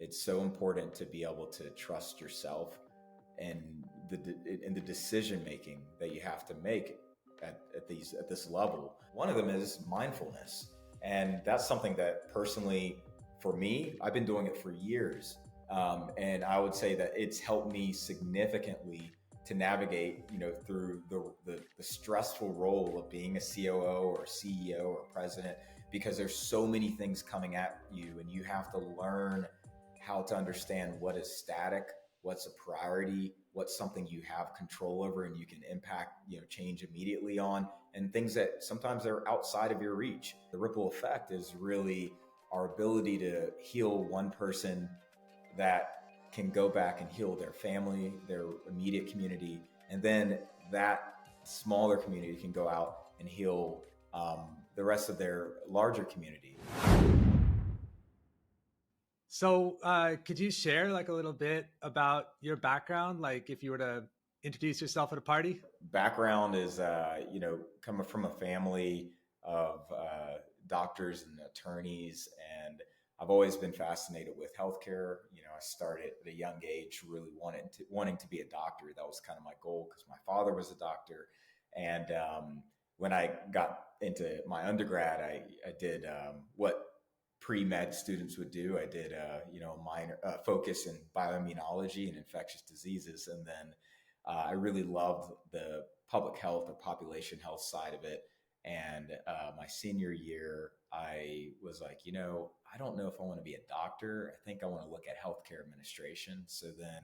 it's so important to be able to trust yourself and the decision making that you have to make at this level. One of them is mindfulness, and that's something that personally, for me, I've been doing it for years, and I would say that it's helped me significantly to navigate, through the stressful role of being a COO or a CEO or a president, because there's so many things coming at you, and you have to learn how to understand what is static, what's a priority, what's something you have control over and you can impact, change immediately on, and things that sometimes are outside of your reach. The ripple effect is really our ability to heal one person that can go back and heal their family, their immediate community, and then that smaller community can go out and heal the rest of their larger community. So could you share like a little bit about your background? Like if you were to introduce yourself at a party? Background is, coming from a family of doctors and attorneys, and I've always been fascinated with healthcare. I started at a young age, really wanting to be a doctor. That was kind of my goal because my father was a doctor. And when I got into my undergrad, I did what pre-med students would do. I did, a minor focus in bioimmunology and infectious diseases. And then I really loved the public health or population health side of it. And my senior year, I was like, I don't know if I want to be a doctor. I think I want to look at healthcare administration. So then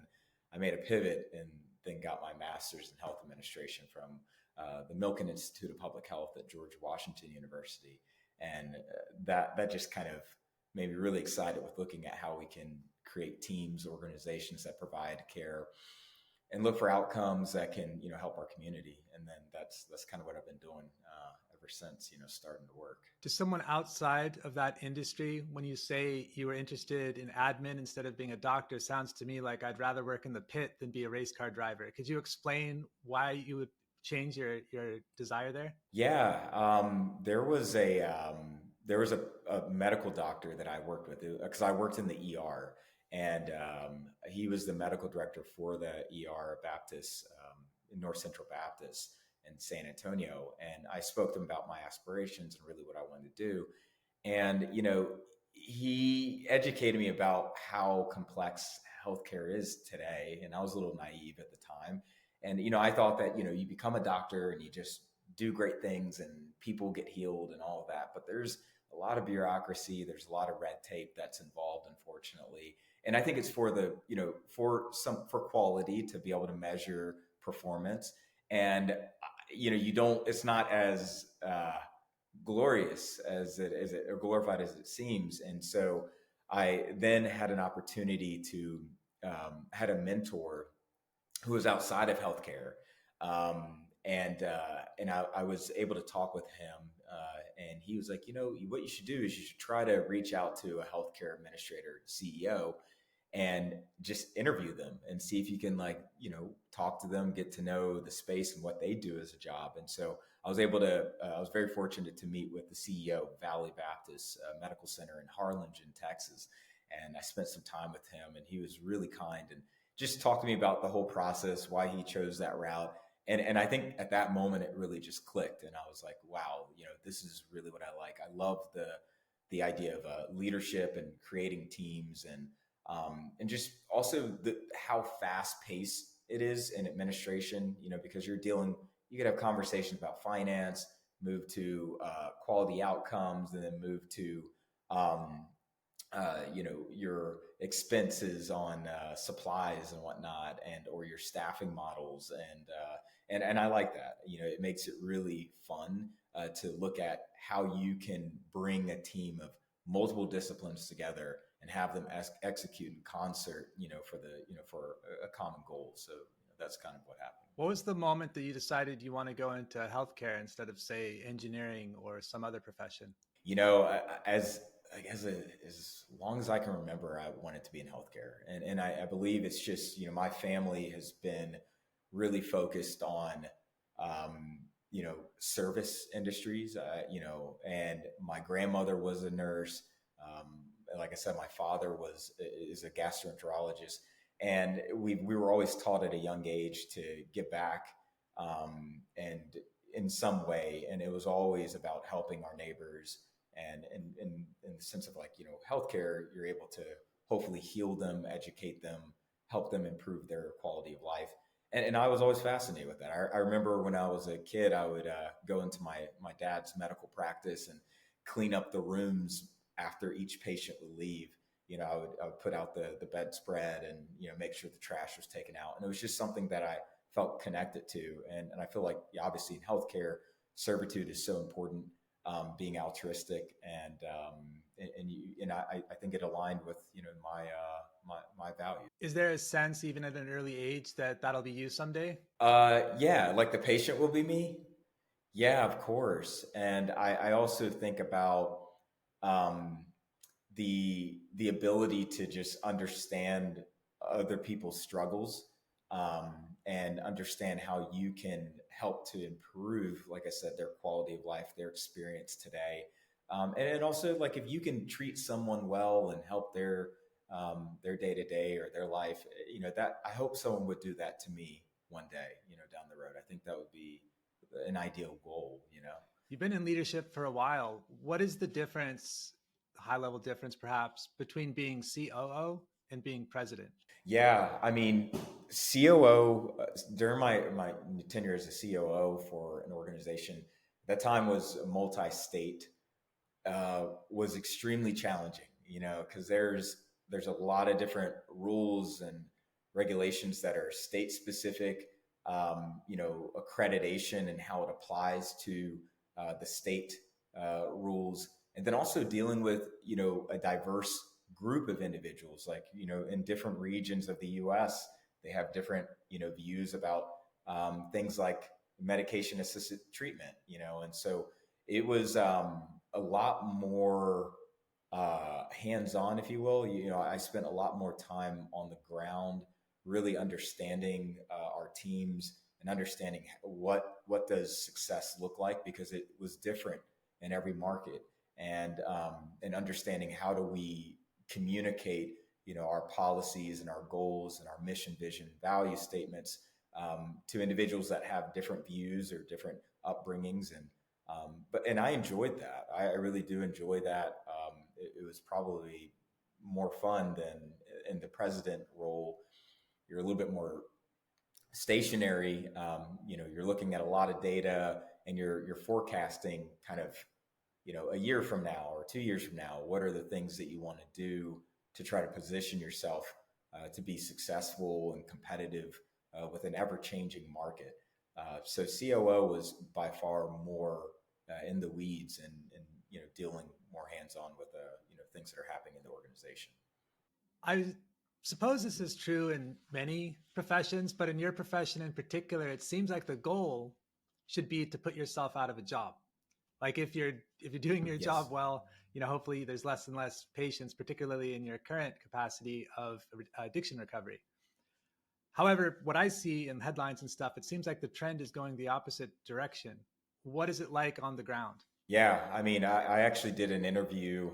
I made a pivot and then got my master's in health administration from the Milken Institute of Public Health at George Washington University. And that just kind of made me really excited with looking at how we can create teams, organizations that provide care and look for outcomes that can, help our community. And then that's kind of what I've been doing ever since, starting to work. To someone outside of that industry, when you say you were interested in admin instead of being a doctor, sounds to me like I'd rather work in the pit than be a race car driver. Could you explain why you would change your desire there? Yeah, there was a medical doctor that I worked with because I worked in the ER, and he was the medical director for the ER Baptist in North Central Baptist in San Antonio. And I spoke to him about my aspirations and really what I wanted to do. And, he educated me about how complex healthcare is today. And I was a little naive at the time. And, I thought that, you become a doctor and you just do great things and people get healed and all of that. But there's a lot of bureaucracy. There's a lot of red tape that's involved, unfortunately. And I think it's for the, for quality to be able to measure performance. And, it's not as glorious as it or glorified as it seems. And so I then had an opportunity to had a mentor who was outside of healthcare. And I was able to talk with him, and he was like, what you should do is you should try to reach out to a healthcare administrator, CEO, and just interview them and see if you can talk to them, get to know the space and what they do as a job. And so I was very fortunate to meet with the CEO of Valley Baptist Medical Center in Harlingen, Texas. And I spent some time with him, and he was really kind and just talked to me about the whole process, why he chose that route. And I think at that moment, it really just clicked. And I was like, wow, this is really what I like. I love the idea of leadership and creating teams and just also how fast paced it is in administration, because you could have conversations about finance, move to quality outcomes, and then move to, your expenses on supplies and whatnot, or your staffing models. And I like that, it makes it really fun to look at how you can bring a team of multiple disciplines together and have them execute in concert, for a common goal. So that's kind of what happened. What was the moment that you decided you want to go into healthcare instead of, say, engineering or some other profession? As long as I can remember, I wanted to be in healthcare. And I believe it's just, my family has been really focused on, service industries, and my grandmother was a nurse. like I said, my father is a gastroenterologist, and we were always taught at a young age to give back, and in some way, and it was always about helping our neighbors, and in the sense of like, healthcare, you're able to hopefully heal them, educate them, help them improve their quality of life. And I was always fascinated with that. I remember when I was a kid, I would go into my dad's medical practice and clean up the rooms after each patient would leave. I would put out the bedspread and make sure the trash was taken out. And it was just something that I felt connected to. And I feel like, yeah, obviously in healthcare, servitude is so important. Being altruistic, and I think it aligned with my values. Is there a sense, even at an early age, that that'll be you someday? Yeah, like the patient will be me. Yeah, of course. And I also think about um, the ability to just understand other people's struggles, and understand how you can help to improve, like I said, their quality of life, their experience today. And also, like, if you can treat someone well and help their day to day or their life, that I hope someone would do that to me one day, down the road. I think that would be an ideal goal. You've been in leadership for a while. What is the difference, high level difference perhaps, between being COO and being president? Yeah, I mean, COO, during my tenure as a COO for an organization, that time was multi-state, was extremely challenging, because there's a lot of different rules and regulations that are state specific, accreditation and how it applies to the state rules, and then also dealing with a diverse group of individuals, like in different regions of the U.S. They have different views about things like medication assisted treatment, and so it was a lot more hands on, if you will. I spent a lot more time on the ground, really understanding our teams and understanding what does success look like, because it was different in every market, and understanding how do we communicate our policies and our goals and our mission, vision, value statements, to individuals that have different views or different upbringings. And I enjoyed that. I really do enjoy that. It was probably more fun than in the president role. You're a little bit more stationary. You're looking at a lot of data, and you're forecasting kind of a year from now or 2 years from now. What are the things that you want to do to try to position yourself to be successful and competitive with an ever-changing market? So COO was by far more in the weeds, and dealing more hands-on with things that are happening in the organization. I suppose this is true in many professions, but in your profession in particular, it seems like the goal should be to put yourself out of a job. Like if you're doing your Yes. job well, hopefully there's less and less patients, particularly in your current capacity of addiction recovery. However, what I see in headlines and stuff, it seems like the trend is going the opposite direction. What is it like on the ground? Yeah, I mean, I actually did an interview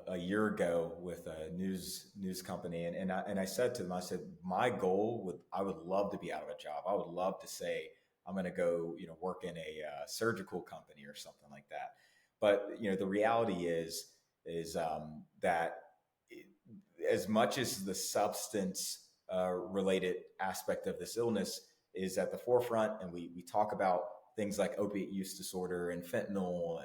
a year ago with a news company, and I said to them, I said, my goal I would love to be out of a job. I would love to say I'm going to go, work in a surgical company or something like that. But the reality is that as much as the substance related aspect of this illness is at the forefront, and we talk about things like opiate use disorder and fentanyl,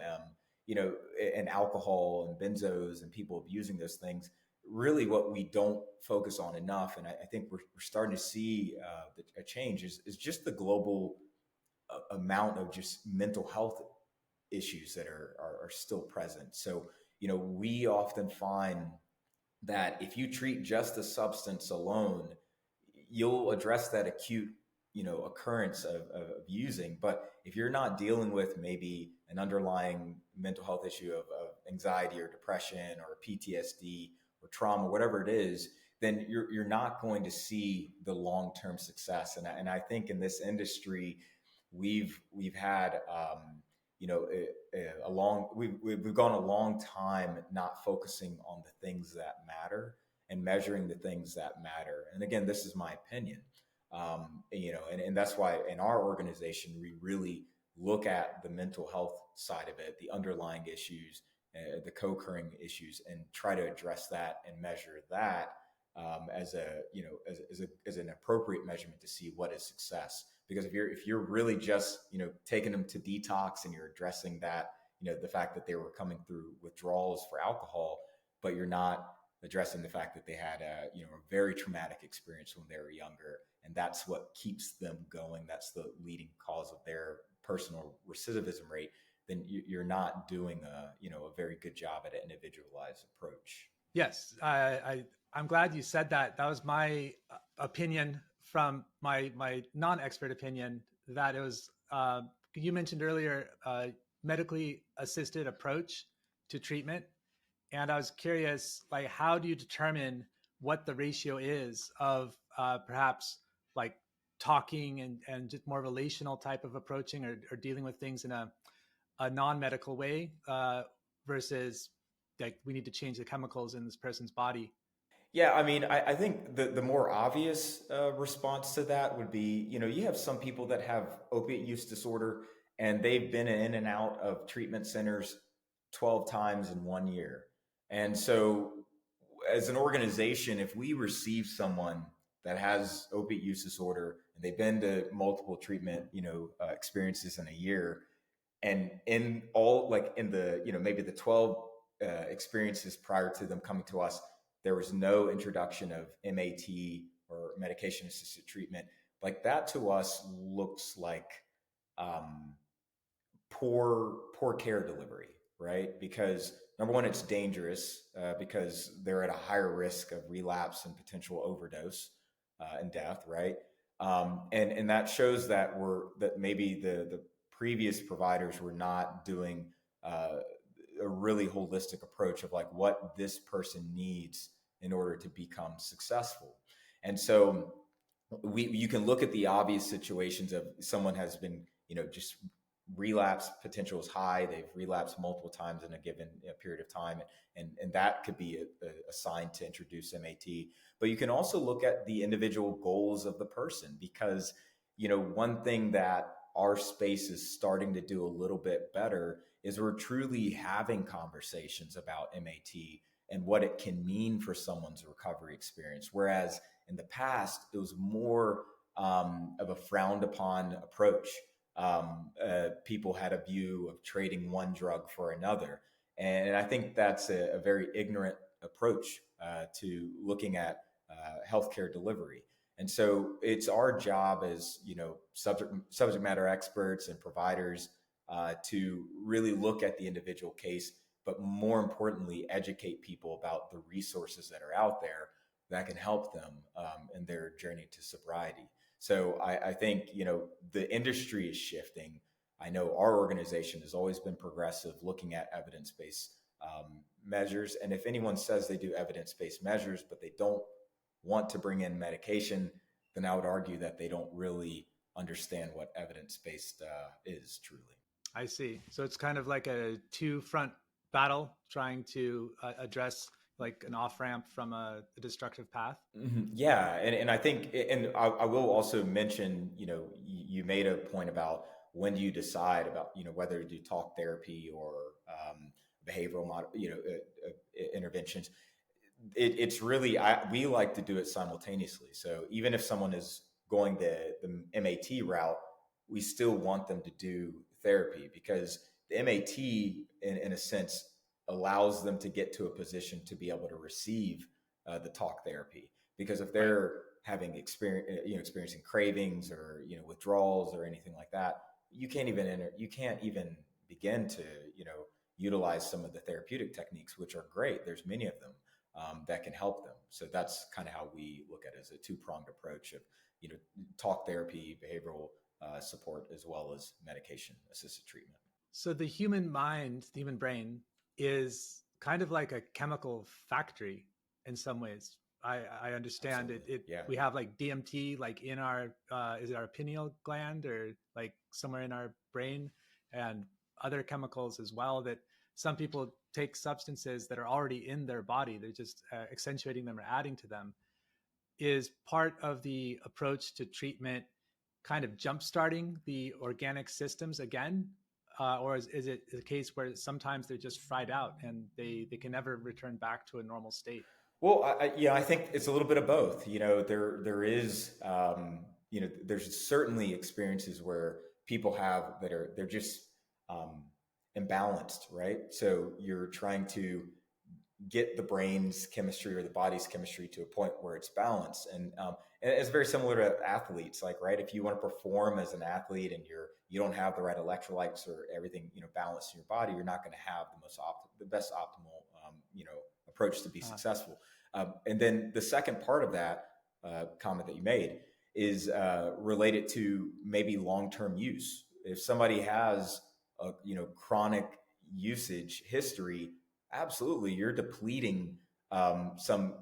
and alcohol and benzos and people abusing those things. Really, what we don't focus on enough, and I think we're starting to see a change, is just the global amount of just mental health issues that are still present. So, we often find that if you treat just the substance alone, you'll address that acute occurrence of using. But if you're not dealing with maybe an underlying mental health issue of anxiety or depression or PTSD or trauma, whatever it is, then you're not going to see the long-term success. And I think in this industry, we've had we've gone a long time not focusing on the things that matter and measuring the things that matter. And again, this is my opinion. And that's why in our organization we really look at the mental health side of it, the underlying issues, the co-occurring issues, and try to address that and measure that as a as an appropriate measurement to see what is success. Because if you're really just taking them to detox and you're addressing that, the fact that they were coming through withdrawals for alcohol, but you're not addressing the fact that they had a very traumatic experience when they were younger, and that's what keeps them going. That's the leading cause of their personal recidivism rate. Then you're not doing a very good job at an individualized approach. Yes, I'm glad you said that. That was my opinion from my non-expert opinion, that it was you mentioned earlier medically assisted approach to treatment, and I was curious, like, how do you determine what the ratio is of perhaps like talking and just more relational type of approaching, or dealing with things in a non-medical way versus like we need to change the chemicals in this person's body. Yeah, I mean, I think the more obvious response to that would be, you have some people that have opiate use disorder and they've been in and out of treatment centers 12 times in 1 year. And so, as an organization, if we receive someone that has opiate use disorder and they've been to multiple treatment, experiences in a year, and in all, like in the maybe the 12 experiences prior to them coming to us, there was no introduction of MAT or medication assisted treatment. Like that to us looks like um, poor care delivery, right? Because number one, it's dangerous because they're at a higher risk of relapse and potential overdose and death, right? And that shows that maybe the previous providers were not doing uh, a really holistic approach of like what this person needs in order to become successful. And so you can look at the obvious situations of someone has been just relapse potential is high. They've relapsed multiple times in a given period of time, and that could be a sign to introduce MAT. But you can also look at the individual goals of the person, because one thing that our space is starting to do a little bit better is we're truly having conversations about MAT and what it can mean for someone's recovery experience. Whereas in the past, it was more of a frowned upon approach. People had a view of trading one drug for another. And I think that's a very ignorant approach to looking at healthcare delivery. And so it's our job as subject matter experts and providers to really look at the individual case, but more importantly, educate people about the resources that are out there that can help them in their journey to sobriety. So I think the industry is shifting. I know our organization has always been progressive, looking at evidence-based measures. And if anyone says they do evidence-based measures, but they don't want to bring in medication, then I would argue that they don't really understand what evidence-based is truly. I see. So it's kind of like a two front battle trying to address like an off ramp from a destructive path. Yeah, and I think, and I will also mention, you made a point about when do you decide about, whether to do talk therapy or behavioral interventions. It's really, we like to do it simultaneously. So even if someone is going the MAT route, we still want them to do therapy, because the MAT, in a sense, allows them to get to a position to be able to receive the talk therapy. Because if Right. they're having experiencing cravings or withdrawals or anything like that, you can't even begin to utilize some of the therapeutic techniques, which are great. There's many of them that can help them. So that's kind of how we look at it, as a two-pronged approach of talk therapy, behavioral support, as well as medication assisted treatment. So the human mind, the human brain, is kind of like a chemical factory in some ways. I understand it. Absolutely. Yeah. We have like DMT, like in our is it our pineal gland or like somewhere in our brain, and other chemicals as well, that some people take substances that are already in their body, they're just accentuating them or adding to them. Is part of the approach to treatment kind of jumpstarting the organic systems again? Or is it a case where sometimes they're just fried out and they can never return back to a normal state? Well, yeah, I think it's a little bit of both. There is, there's certainly experiences where people have that are they're just um, imbalanced, right? So you're trying to get the brain's chemistry or the body's chemistry to a point where it's balanced, and it's very similar to athletes. Like, right, if you want to perform as an athlete and you don't have the right electrolytes or everything balanced in your body, you're not going to have the best optimal approach to be successful. And then the second part of that comment that you made is related to maybe long-term use. If somebody has a chronic usage history, absolutely, you're depleting some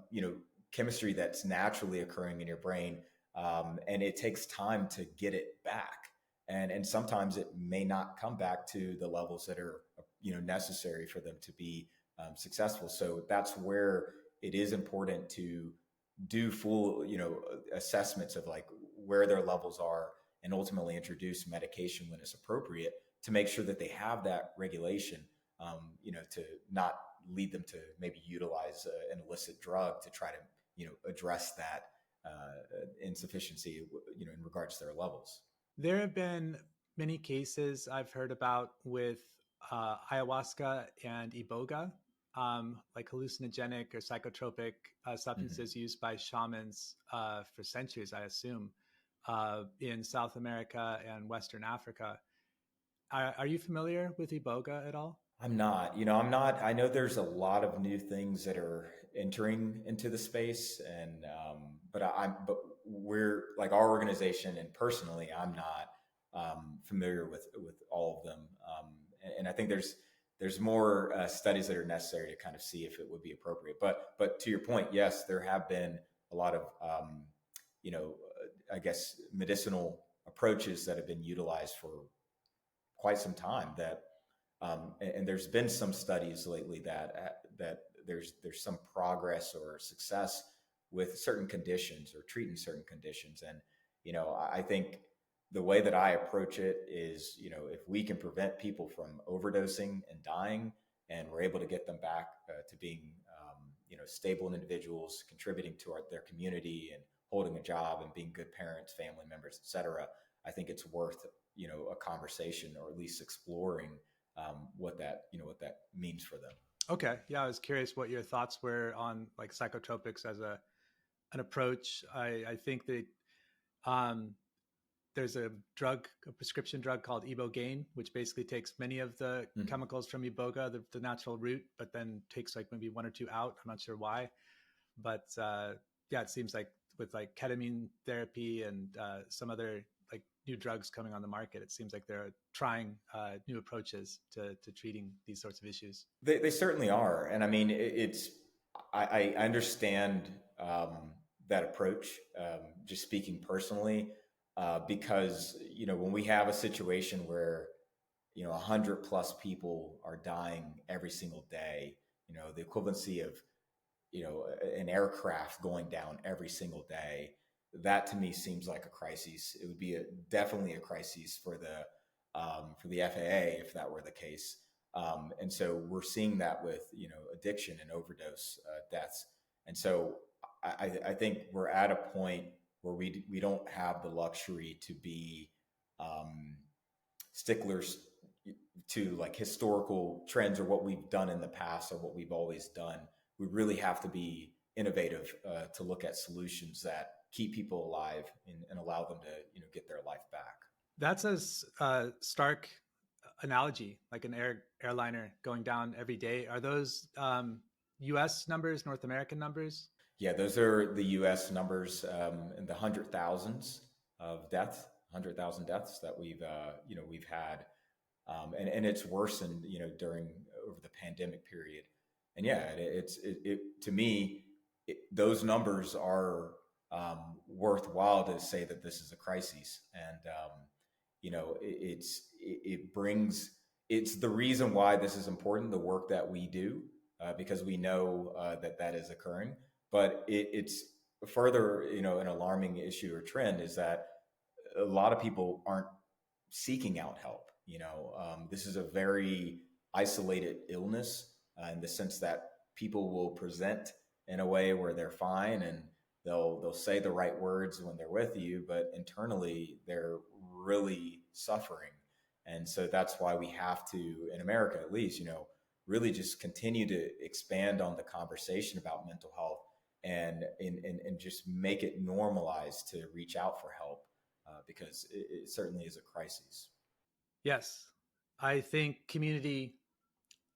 chemistry that's naturally occurring in your brain, and it takes time to get it back. And sometimes it may not come back to the levels that are necessary for them to be successful. So that's where it is important to do full assessments of like where their levels are, and ultimately introduce medication when it's appropriate to make sure that they have that regulation, to not lead them to maybe utilize an illicit drug to try to address that insufficiency in regards to their levels. There have been many cases I've heard about with ayahuasca and iboga, like hallucinogenic or psychotropic Mm-hmm. substances used by shamans for centuries, I assume, in South America and Western Africa. Are you familiar with iboga at all? I'm not. I'm not. I know there's a lot of new things that are entering into the space, and but we're like our organization, and personally, I'm not familiar with all of them. And I think there's more studies that are necessary to kind of see if it would be appropriate. But to your point, yes, there have been a lot of I guess medicinal approaches that have been utilized for quite some time that and there's been some studies lately that there's some progress or success with certain conditions or treating certain conditions. And I think the way that I approach it is, if we can prevent people from overdosing and dying, and we're able to get them back to being stable individuals, contributing to their community and holding a job and being good parents, family members, etc., I think it's worth a conversation, or at least exploring what that means for them. Okay, yeah, I was curious what your thoughts were on like psychotropics as an approach. I think that um, there's a prescription drug called ibogaine, which basically takes many of the Mm-hmm. chemicals from iboga, the natural root, but then takes like maybe one or two out. I'm not sure why, but yeah, it seems like with like ketamine therapy and some other like new drugs coming on the market, it seems like they're trying new approaches to treating these sorts of issues. They certainly are, and I mean I understand that approach. Just speaking personally, because when we have a situation where 100+ people are dying every single day, the equivalency of an aircraft going down every single day, that to me seems like a crisis. It would be definitely a crisis for the FAA if that were the case. And so we're seeing that with addiction and overdose deaths. And so I think we're at a point where we don't have the luxury to be sticklers to like historical trends or what we've done in the past or what we've always done. We really have to be innovative to look at solutions that keep people alive and allow them to get their life back. That's a stark analogy, like an airliner going down every day. Are those U.S. numbers, North American numbers? Yeah, those are the U.S. numbers in the hundred thousands of deaths, 100,000 deaths that we've had, and it's worsened during over the pandemic period. And yeah, it to me, those numbers are worthwhile to say that this is a crisis, and it brings it's the reason why this is important, the work that we do, because we know that that is occurring. But it's further, an alarming issue or trend is that a lot of people aren't seeking out help. This is a very isolated illness in the sense that people will present in a way where they're fine and they'll say the right words when they're with you, but internally they're really suffering. And so that's why we have to, in America at least, really just continue to expand on the conversation about mental health and just make it normalized to reach out for help because it certainly is a crisis. Yes, I think community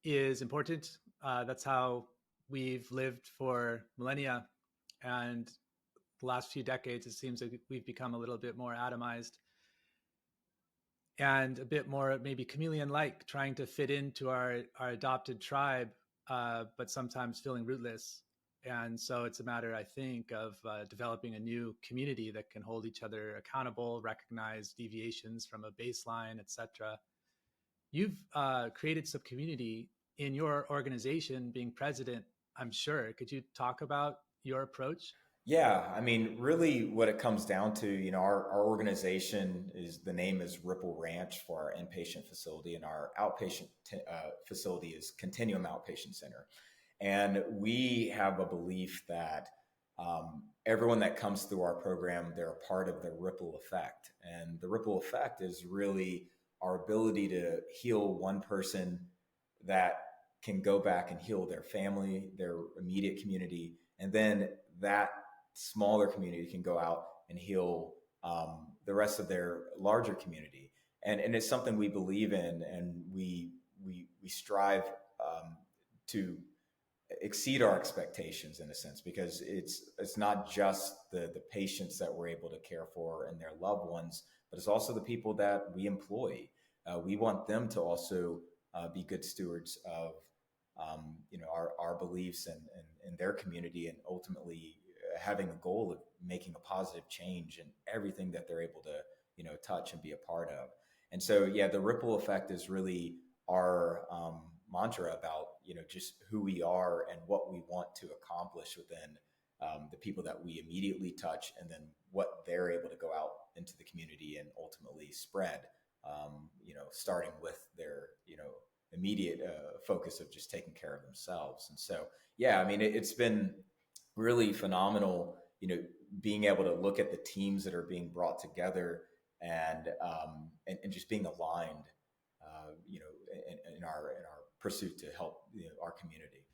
is important. That's how we've lived for millennia. And the last few decades, it seems like we've become a little bit more atomized and a bit more maybe chameleon-like, trying to fit into our adopted tribe, but sometimes feeling rootless. And so it's a matter, I think, of developing a new community that can hold each other accountable, recognize deviations from a baseline, etc. You've created some community in your organization, being president, I'm sure. Could you talk about your approach? Yeah, I mean, really, what it comes down to, our organization is the name is Ripple Ranch for our inpatient facility, and our outpatient facility is Continuum Outpatient Center. And we have a belief that everyone that comes through our program, they're a part of the ripple effect. And the ripple effect is really our ability to heal one person that can go back and heal their family, their immediate community, and then that smaller community can go out and heal the rest of their larger community. And it's something we believe in, and we strive to exceed our expectations in a sense, because it's not just the patients that we're able to care for and their loved ones, but it's also the people that we employ. We want them to also be good stewards of our beliefs and their community, and ultimately having a goal of making a positive change in everything that they're able to touch and be a part of. And so yeah, the ripple effect is really our mantra about just who we are and what we want to accomplish within the people that we immediately touch, and then what they're able to go out into the community and ultimately spread. Starting with their immediate focus of just taking care of themselves. And so yeah, I mean, it's been really phenomenal, being able to look at the teams that are being brought together and just being aligned, in our pursuit to help our community.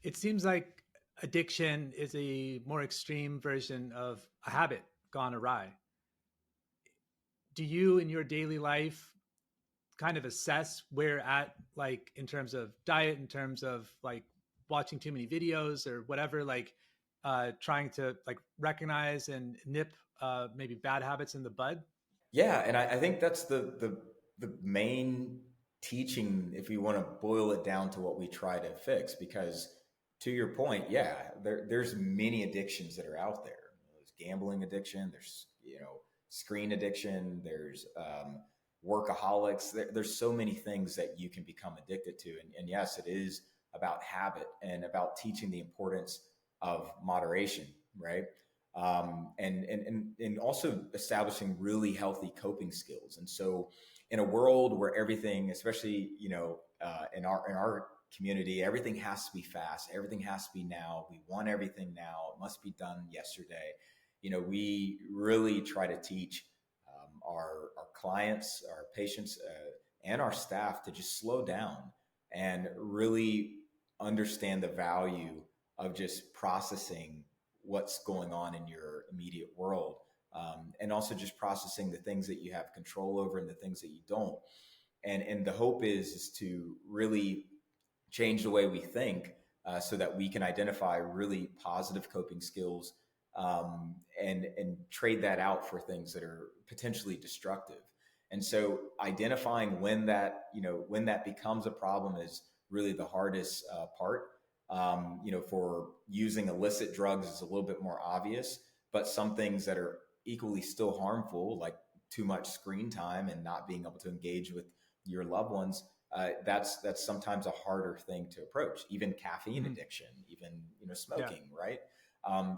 It seems like addiction is a more extreme version of a habit gone awry. Do you, in your daily life, kind of assess where you're at, like in terms of diet, in terms of like watching too many videos or whatever, like trying to like recognize and nip maybe bad habits in the bud? Yeah, and I think that's the main teaching if we want to boil it down to what we try to fix. Because to your point, yeah, there's many addictions that are out there. There's gambling addiction, there's screen addiction, there's workaholics. There's so many things that you can become addicted to, and yes, it is about habit and about teaching the importance of moderation, right? And also establishing really healthy coping skills. And so, in a world where everything, especially in our community, everything has to be fast, everything has to be now. We want everything now. It must be done yesterday. We really try to teach our clients, our patients, and our staff to just slow down and really understand the value of just processing what's going on in your immediate world, and also just processing the things that you have control over and the things that you don't. And the hope is to really change the way we think, so that we can identify really positive coping skills, and trade that out for things that are potentially destructive. And so identifying when that becomes a problem is really the hardest part. For using illicit drugs is a little bit more obvious, but some things that are equally still harmful, like too much screen time and not being able to engage with your loved ones, that's sometimes a harder thing to approach. Even caffeine Hmm. addiction, even Yeah. smoking, right?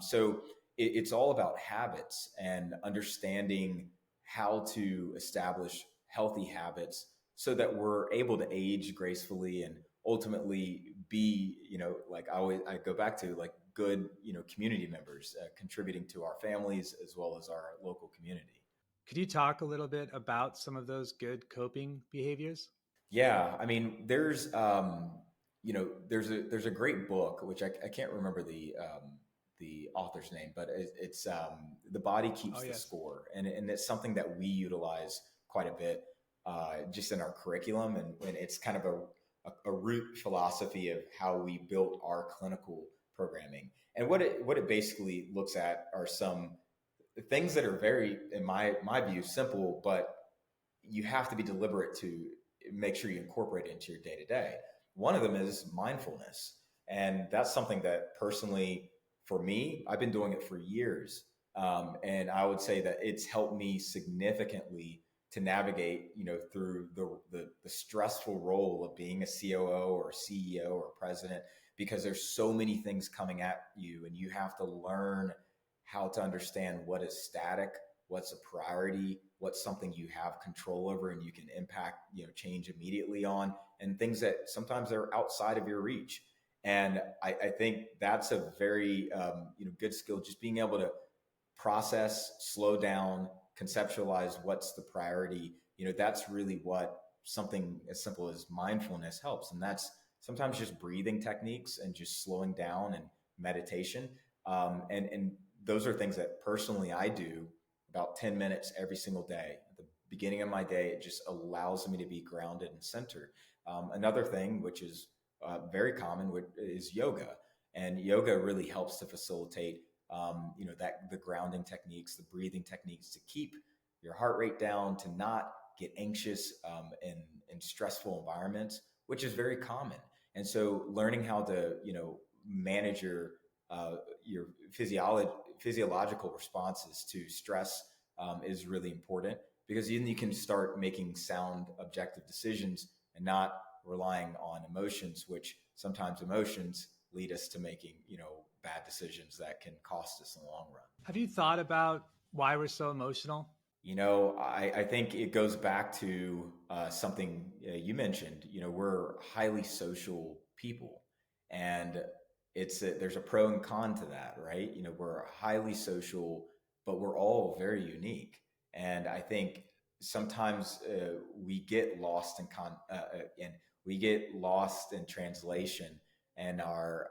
So it's all about habits and understanding how to establish healthy habits so that we're able to age gracefully and ultimately be, like I go back to, like, good, community members, contributing to our families as well as our local community. Could you talk a little bit about some of those good coping behaviors? Yeah, I mean, there's a great book which I can't remember the author's name, but it's The Body Oh, Keeps the yes. Score, and it's something that we utilize quite a bit, just in our curriculum, and it's kind of a root philosophy of how we built our clinical programming. And what it basically looks at are some things that are very, in my view, simple, but you have to be deliberate to make sure you incorporate it into your day to day. One of them is mindfulness. And that's something that personally, for me, I've been doing it for years. And I would say that it's helped me significantly to navigate, through the stressful role of being a COO or a CEO or president, because there's so many things coming at you, and you have to learn how to understand what is static, what's a priority, what's something you have control over and you can impact, change immediately on, and things that sometimes are outside of your reach. And I think that's a very, good skill, just being able to process, slow down, conceptualize what's the priority. That's really what something as simple as mindfulness helps. And that's sometimes just breathing techniques and just slowing down and meditation. And those are things that personally I do about 10 minutes every single day. At the beginning of my day, it just allows me to be grounded and centered. Another thing, which is very common, is yoga. And yoga really helps to facilitate, that the grounding techniques, the breathing techniques to keep your heart rate down, to not get anxious, in stressful environments, which is very common. And so learning how to, manage your physiological responses to stress, is really important, because then you can start making sound, objective decisions and not relying on emotions, which sometimes emotions lead us to making, bad decisions that can cost us in the long run. Have you thought about why we're so emotional? I think it goes back to something you mentioned. We're highly social people, and there's a pro and con to that, right? We're highly social, but we're all very unique. And I think sometimes we get lost and we get lost in translation, and our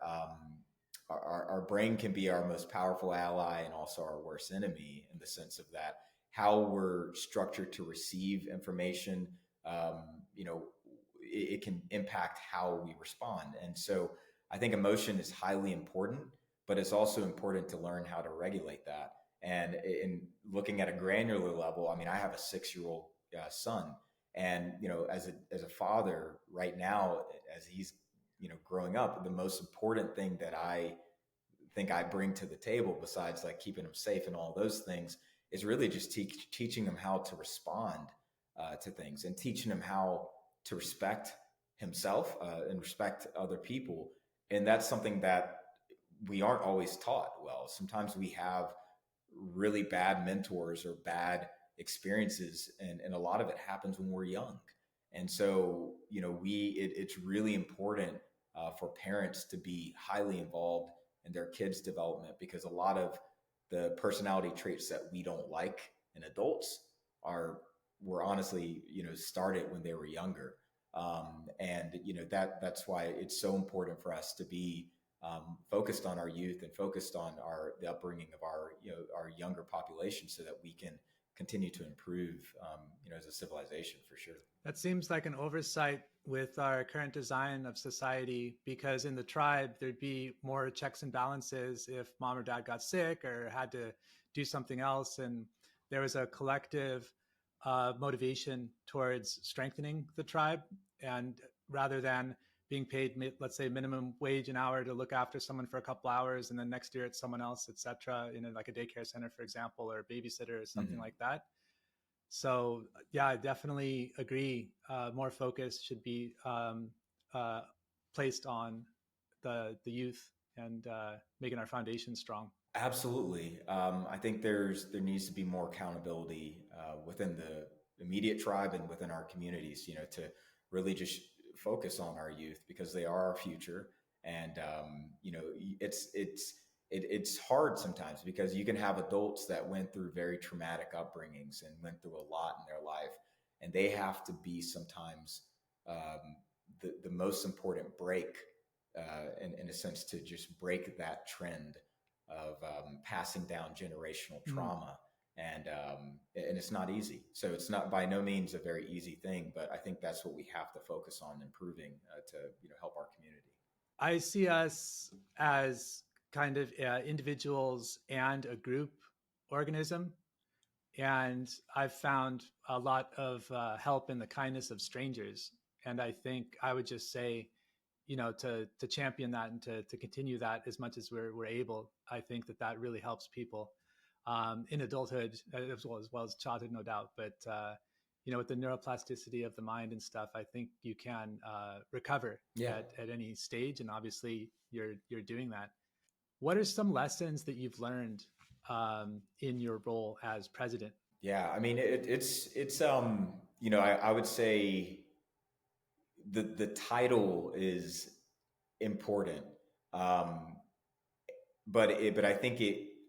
brain can be our most powerful ally and also our worst enemy, in the sense of that how we're structured to receive information, um, you know, it can impact how we respond. And so I think emotion is highly important, but it's also important to learn how to regulate that. And in looking at a granular level, I mean, I have a 6-year-old son, and as a father right now, as he's growing up, the most important thing that I think I bring to the table, besides like keeping him safe and all those things, is really just teaching him how to respond to things, and teaching him how to respect himself, and respect other people. And that's something that we aren't always taught well. Sometimes we have really bad mentors or bad experiences, and a lot of it happens when we're young. And so, it's really important for parents to be highly involved in their kids' development, because a lot of the personality traits that we don't like in adults are were honestly, started when they were younger. And that's why it's so important for us to be focused on our youth and focused on the upbringing of our younger population, so that we can continue to improve, as a civilization, for sure. That seems like an oversight with our current design of society, because in the tribe, there'd be more checks and balances if mom or dad got sick or had to do something else. And there was a collective motivation towards strengthening the tribe. And rather than being paid, let's say, minimum wage an hour to look after someone for a couple hours, and then next year it's someone else, et cetera, like a daycare center, for example, or a babysitter or something Hmm. like that, So yeah, I definitely agree. More focus should be uh, placed on the youth and making our foundation strong. Absolutely. I think there needs to be more accountability within the immediate tribe and within our communities. To really just focus on our youth because they are our future. And it's hard sometimes because you can have adults that went through very traumatic upbringings and went through a lot in their life, and they have to be sometimes the most important break, in a sense, to just break that trend of passing down generational Mm. trauma. And it's not easy. So it's not by no means a very easy thing, but I think that's what we have to focus on improving to help our community. I see us as kind of individuals and a group organism. And I've found a lot of help in the kindness of strangers. And I think I would just say, to champion that and to continue that as much as we're able. I think that really helps people in adulthood as well as childhood, no doubt. But with the neuroplasticity of the mind and stuff, I think you can recover Yeah. at any stage, and obviously you're doing that. What are some lessons that you've learned in your role as president? Yeah. I mean, I would say the title is important. Um, but I think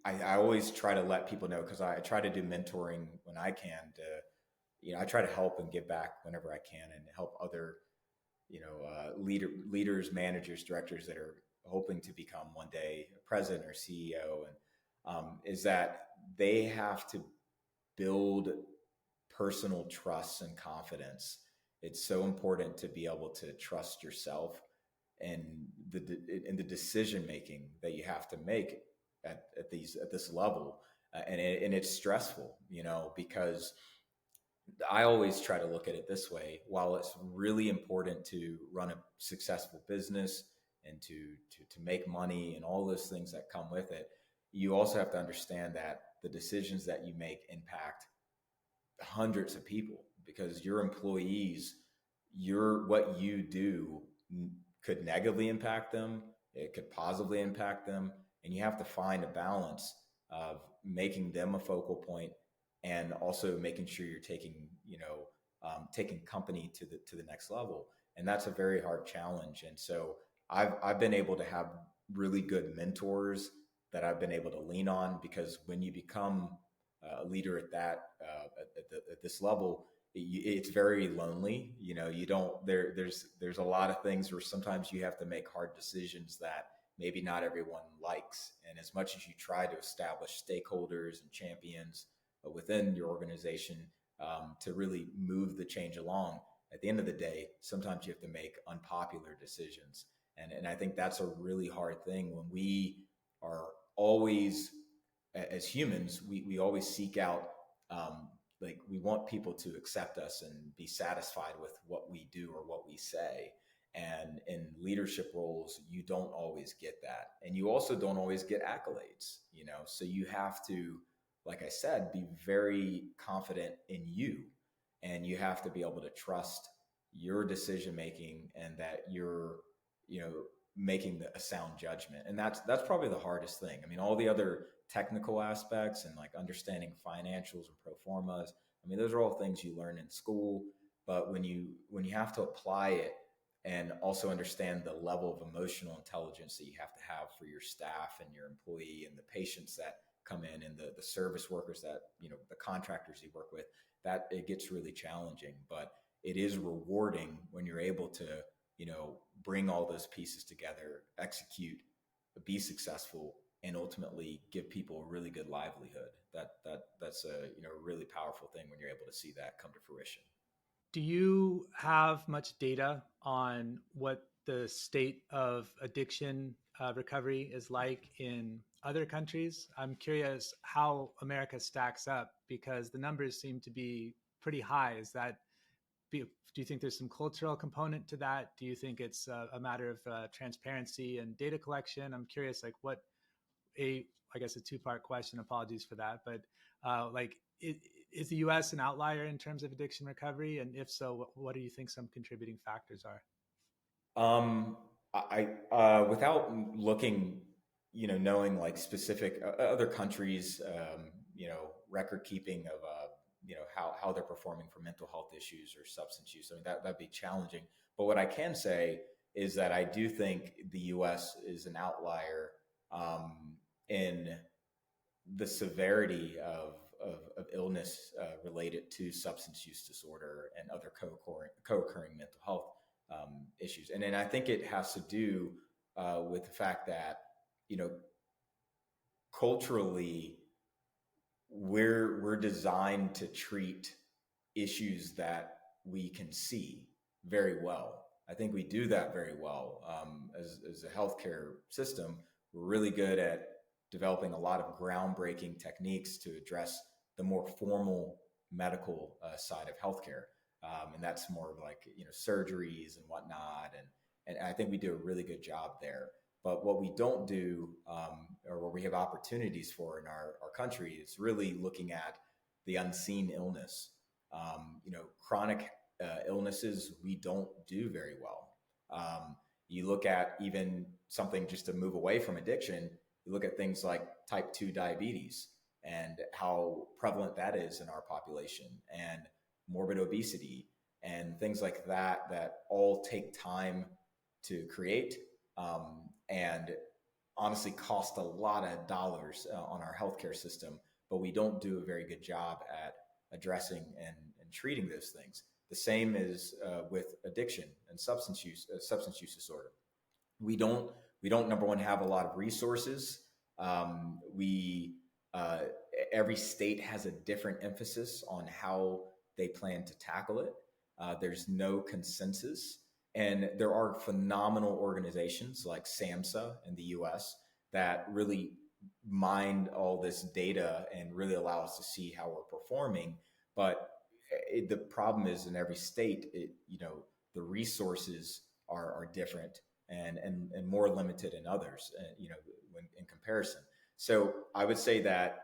I always try to let people know, because I try to do mentoring when I can to, I try to help and give back whenever I can and help other, leaders, managers, directors that are hoping to become one day a president or CEO. And is that they have to build personal trust and confidence. It's so important to be able to trust yourself and the decision making that you have to make at this level. And it's stressful, because I always try to look at it this way. While it's really important to run a successful business and to make money and all those things that come with it, you also have to understand that the decisions that you make impact hundreds of people, because your employees, what you do could negatively impact them, it could positively impact them, and you have to find a balance of making them a focal point and also making sure you're taking taking company to the next level. And that's a very hard challenge. And so I've been able to have really good mentors that I've been able to lean on, because when you become a leader at at this level, it's very lonely. You don't there's a lot of things where sometimes you have to make hard decisions that maybe not everyone likes. And as much as you try to establish stakeholders and champions within your organization, to really move the change along, at the end of the day, sometimes you have to make unpopular decisions. And I think that's a really hard thing when we are always, as humans, we always seek out, like, we want people to accept us and be satisfied with what we do or what we say. And in leadership roles, you don't always get that. And you also don't always get accolades, so you have to, like I said, be very confident in you, and you have to be able to trust your decision making, and that you're, you know, making a sound judgment. And that's probably the hardest thing. I mean, all the other technical aspects and like understanding financials and pro formas, I mean, those are all things you learn in school. But when you have to apply it and also understand the level of emotional intelligence that you have to have for your staff and your employee and the patients that come in and the service workers that, the contractors you work with, that it gets really challenging. But it is rewarding when you're able to, bring all those pieces together, execute, be successful, and ultimately give people a really good livelihood. That's a, really powerful thing when you're able to see that come to fruition. Do you have much data on what the state of addiction recovery is like in other countries? I'm curious how America stacks up because the numbers seem to be pretty high. Do you think there's some cultural component to that? Do you think it's a matter of transparency and data collection? I'm curious, like I guess a two-part question. Apologies for that, but like, is the US an outlier in terms of addiction recovery? And if so, what do you think some contributing factors are? Um, without looking, knowing like specific other countries, record keeping of, how they're performing for mental health issues or substance use. I mean, that'd be challenging. But what I can say is that I do think the U.S. is an outlier in the severity of illness related to substance use disorder and other co-occurring mental health issues. And then I think it has to do with the fact that, you know, culturally, we're designed to treat issues that we can see very well. I think we do that very well as a healthcare system. We're really good at developing a lot of groundbreaking techniques to address the more formal medical side of healthcare, and that's more of like surgeries and whatnot, and I think we do a really good job there. But what we don't do, or what we have opportunities for in our country, is really looking at the unseen illness. Chronic illnesses we don't do very well. You look at even something just to move away from addiction, you look at things like type 2 diabetes and how prevalent that is in our population, and morbid obesity and things like that, that all take time to create, and honestly cost a lot of dollars on our healthcare system, but we don't do a very good job at addressing and treating those things. The same is with addiction and substance use disorder. We don't number one have a lot of resources. We Every state has a different emphasis on how they plan to tackle it. There's no consensus. And there are phenomenal organizations like SAMHSA in the US that really mine all this data and really allow us to see how we're performing. But the problem is in every state, the resources are different and more limited in others, when in comparison. So I would say that,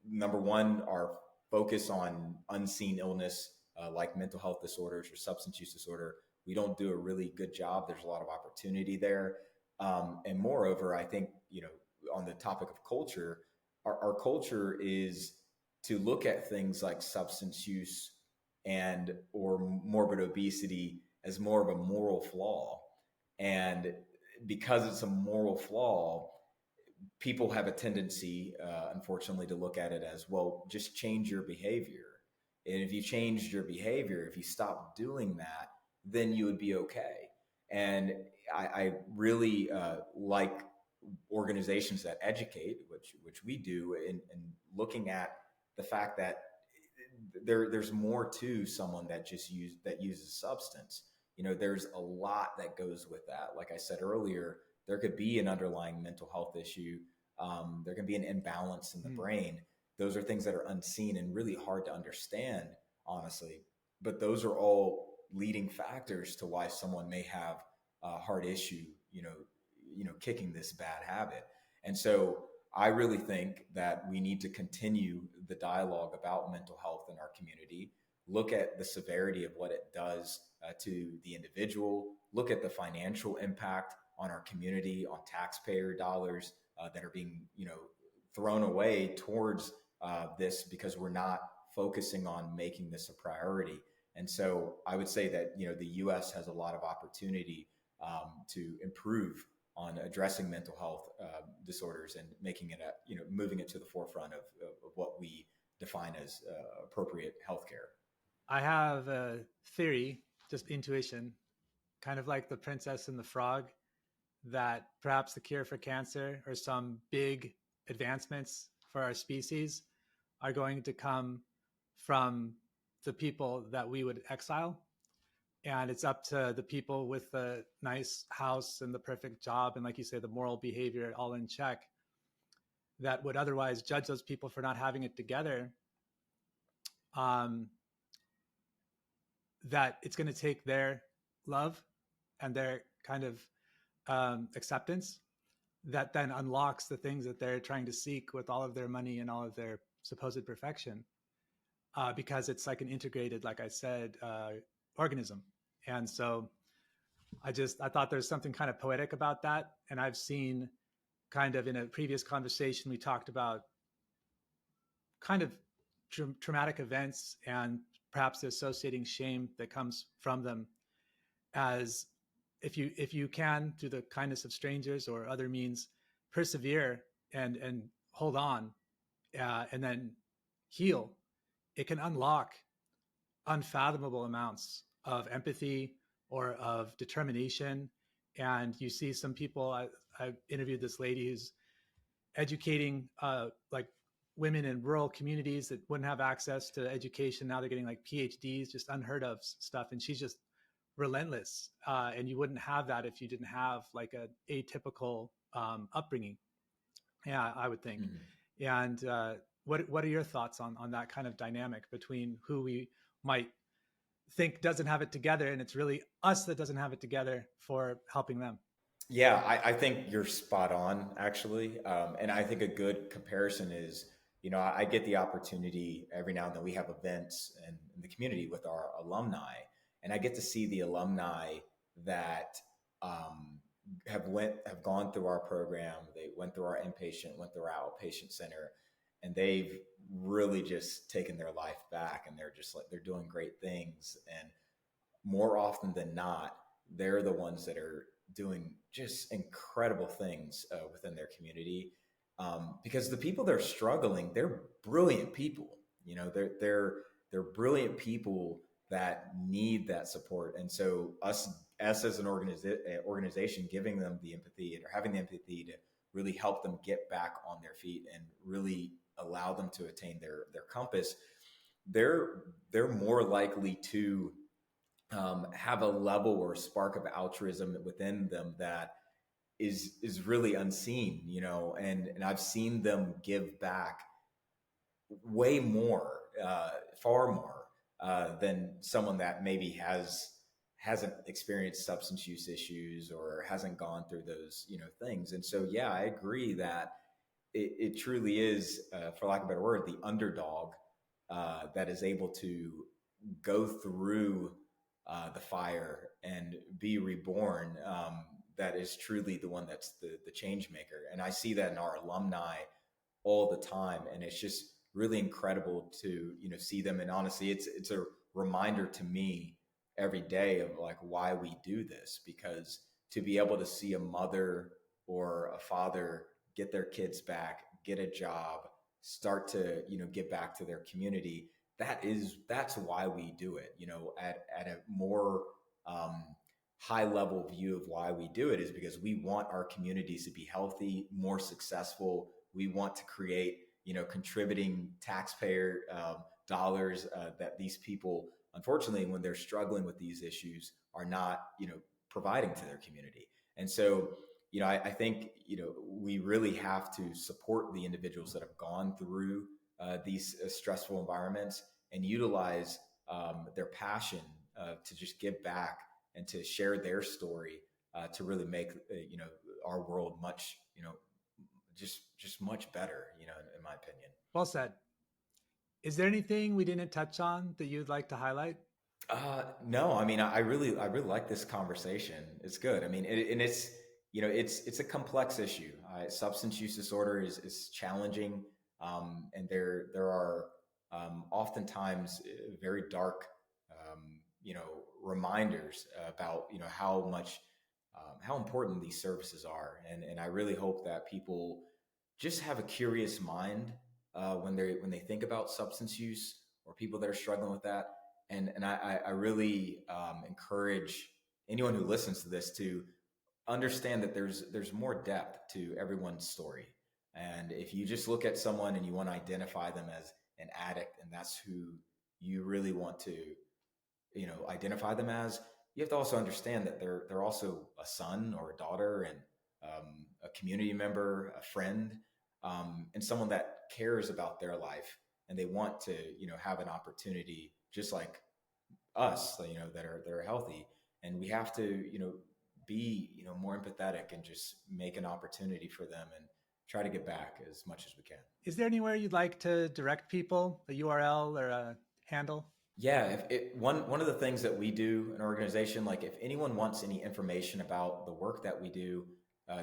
number one, our focus on unseen illness, like mental health disorders or substance use disorder, we don't do a really good job. There's a lot of opportunity there. And moreover, I think, on the topic of culture, our culture is to look at things like substance use and or morbid obesity as more of a moral flaw. And because it's a moral flaw, people have a tendency, unfortunately, to look at it as, well, just change your behavior. And if you changed your behavior, if you stop doing that, then you would be okay. And I really like organizations that educate, which we do, in looking at the fact that there's more to someone that uses substance. There's a lot that goes with that. Like I said earlier, there could be an underlying mental health issue. There can be an imbalance in the brain. Those are things that are unseen and really hard to understand, honestly. But those are all leading factors to why someone may have a heart issue, kicking this bad habit. And so I really think that we need to continue the dialogue about mental health in our community, look at the severity of what it does to the individual, look at the financial impact on our community, on taxpayer dollars that are being, thrown away towards this because we're not focusing on making this a priority. And so I would say that, the U.S. has a lot of opportunity to improve on addressing mental health disorders and making it, moving it to the forefront of what we define as appropriate healthcare. I have a theory, just intuition, kind of like the princess and the frog, that perhaps the cure for cancer or some big advancements for our species are going to come from the people that we would exile. And it's up to the people with the nice house and the perfect job and, like you say, the moral behavior all in check, that would otherwise judge those people for not having it together. That it's going to take their love and their kind of acceptance that then unlocks the things that they're trying to seek with all of their money and all of their supposed perfection. because it's like an integrated, like I said, organism. And so I thought there's something kind of poetic about that. And I've seen kind of in a previous conversation, we talked about kind of traumatic events and perhaps the associating shame that comes from them as if you can through the kindness of strangers or other means persevere and hold on and then heal, it can unlock unfathomable amounts of empathy or of determination. And you see some people, I interviewed this lady who's educating like women in rural communities that wouldn't have access to education. Now they're getting like PhDs, just unheard of stuff. And she's just relentless. And you wouldn't have that if you didn't have like a atypical upbringing. Yeah, I would think. Mhm. And what are your thoughts on that kind of dynamic between who we might think doesn't have it together, and it's really us that doesn't have it together for helping them? Yeah, I think you're spot on, actually. And I think a good comparison is, I get the opportunity every now and then. We have events in the community with our alumni, and I get to see the alumni that um, have gone through our program. They went through our inpatient, went through our outpatient center, and they've really just taken their life back, and they're just like they're doing great things. And more often than not, they're the ones that are doing just incredible things within their community. Because the people that are struggling, they're brilliant people. They're brilliant people that need that support. And so us as an organization, giving them the empathy or having the empathy to really help them get back on their feet and really allow them to attain their compass, they're they're more likely to have a level or spark of altruism within them that is really unseen, and I've seen them give back way more, far more than someone that maybe hasn't experienced substance use issues or hasn't gone through those things. And so yeah, I agree that it truly is, for lack of a better word, the underdog that is able to go through the fire and be reborn. That is truly the one that's the change maker. And I see that in our alumni all the time. And it's just really incredible to, see them. And honestly, it's a reminder to me every day of like why we do this, because to be able to see a mother or a father get their kids back, get a job, start to, get back to their community, that's why we do it. At a more um, high level view of why we do it is because we want our communities to be healthy, more successful. We want to create, contributing taxpayer dollars that these people, unfortunately, when they're struggling with these issues, are not, providing to their community. And so, I think, we really have to support the individuals that have gone through these stressful environments and utilize their passion to just give back and to share their story to really make our world much just much better, in my opinion. Well said. Is there anything we didn't touch on that you'd like to highlight? No, I mean, I really like this conversation. It's good. I mean, and it's, it's a complex issue. Substance use disorder is challenging, and there are oftentimes very dark, reminders about how important these services are, and I really hope that people just have a curious mind when they think about substance use or people that are struggling with that. And I really encourage anyone who listens to this to understand that there's more depth to everyone's story. And if you just look at someone and you want to identify them as an addict, and that's who you really want to, identify them as, you have to also understand that they're also a son or a daughter, and a community member, a friend, and someone that cares about their life, and they want to, have an opportunity just like us, that are healthy. And we have to, be, more empathetic and just make an opportunity for them and try to give back as much as we can. Is there anywhere you'd like to direct people, a URL or a handle? Yeah, one of the things that we do in our organization, like if anyone wants any information about the work that we do,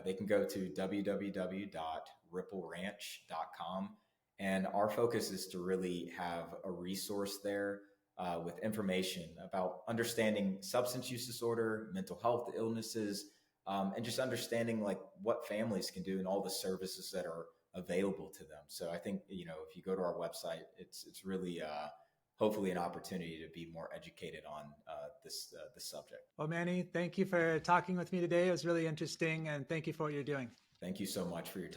they can go to www.rippleranch.com. And our focus is to really have a resource there with information about understanding substance use disorder, mental health illnesses, and just understanding like what families can do and all the services that are available to them. So I think, you know, if you go to our website, it's really hopefully an opportunity to be more educated on this subject. Well, Manny, thank you for talking with me today. It was really interesting, and thank you for what you're doing. Thank you so much for your time.